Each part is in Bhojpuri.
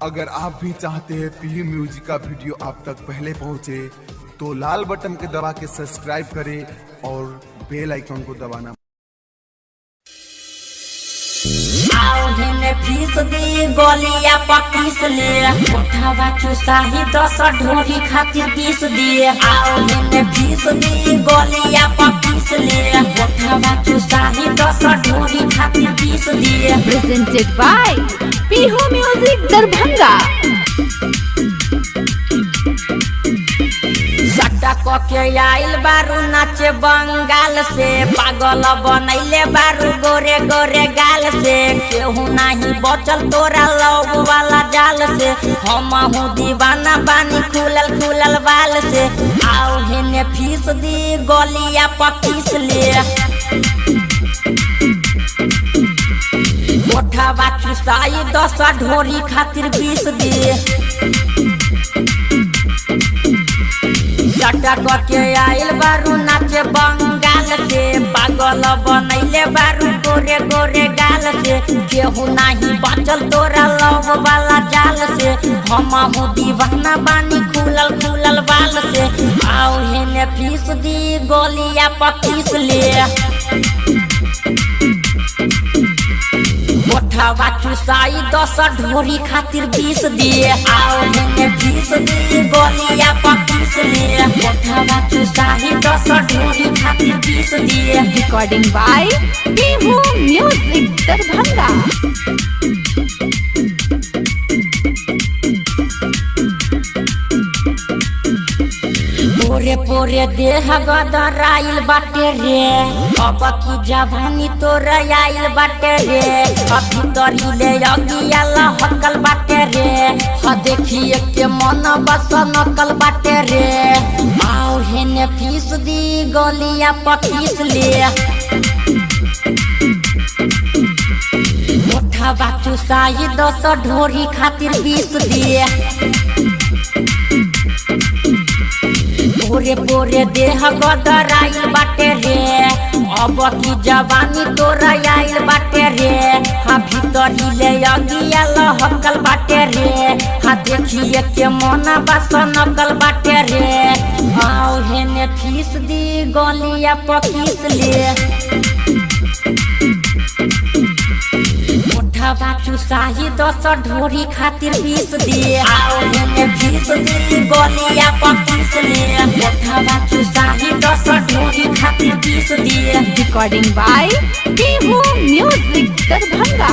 अगर आप भी चाहते हैं पीयू म्यूजिक का वीडियो आप तक पहले पहुंचे तो लाल बटन के दबा के सब्सक्राइब करें और बेल आइकन को दबाना। फीस दी गोलिया पकीस ले उठावा चुसाही 10 ढोरी खातिर 20 दिए। आओ हिने फीस दी गोलिया पकीस ले उठावा चुसाही 10 ढोरी खातिर 20 दिए। Presented by Pihu music Darbhanga. सट्टा के आइल बारू नाचे बंगाल से, पागल बनैले बारू गोरे गोरे गाल से। केहू नहीं बचल तोरा लव वाला जाल से, हम हूँ दीवाना बानी खुलल खुलल बाल से। आओ हिने फीस दी गोलिया पकीस ले उठावा चुसाई 10 ढोरी खातिर 20 दिए। सट्टा के आइल बारू नाचे बंगाल से, पागल बनैले बारू गोरे गोरे गाल से। केहू नहीं बचल तोरा लव वाला जाल से, हम हूँ दीवाना बानी खुलल खुलल बाल से। आओ हिने फीस दी गोलिया पकीस ले उठावा चुसाई 10 ढोरी खातिर 20 दिए। आओ हिने फीस दी गोलिया पकीस ले उठावा चुसाई 10 ढोरी खातिर 20 दिए। Recording by Pihu music Darbhanga. पोरे पोरे देह गदराइल बाटे रे, अब की जवानी तोरा आइल बाटे रे। अभी तरीले अगिया लहकल बाटे रे, देखिए के मन बस नकल बाटे रे। आओ हेने फीस दी गोलिया पकीस ले उठावा चुसाई 10 ढोरी खातिर 20 दिए। पोरे पोरे देह गदराइल बाटे रे, अब की जवानी तोरा आइल बाटे रे। भीतरी ले अगिया लहकल बाटे रे, देखिए के मन बस नकल बाटे रे। आओ हेने फीस दी गोलिया पकीस ले उठावा चुसाही 10 ढोरी खातिर 20 दिए। आओ हेने फीस दी गोलिया पकीस ले उठावा चुसाही 10 ढोरी खातिर 20 दिए। Recording by Pihu music Darbhanga.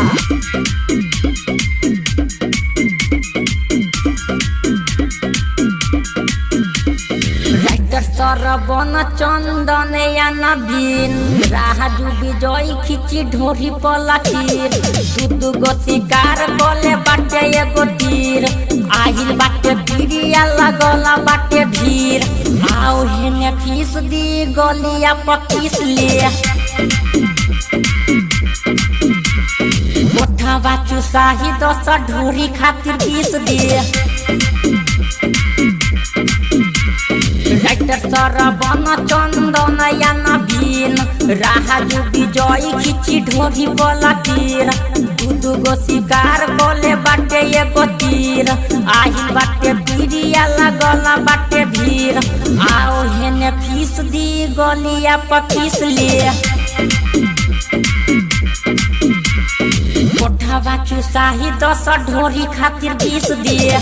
Sarban Chandan या नवीन राजू विजय खिची ढोरी पलटीर। दू गो शिकार बोले बाटे एगो तीर, आहिल बाटे पीरिया लगला बाटे भीड़। आओ हेने फीस दी गोलिया पकीस ले उठावा चुसाही 10 ढोरी खातिर 20 दिए। सरबन चंदन या नवीन राजू विजय खिची ढोरी पलटीर। दू गो शिकार बोले बाटे एगो तीर, आहिल बाटे पीरिया लगला बाटे भीड़। आओ हेने फीस दी गोलिया पकीस ले उठावा चुसाही 10 ढोरी खातिर 20 दिए।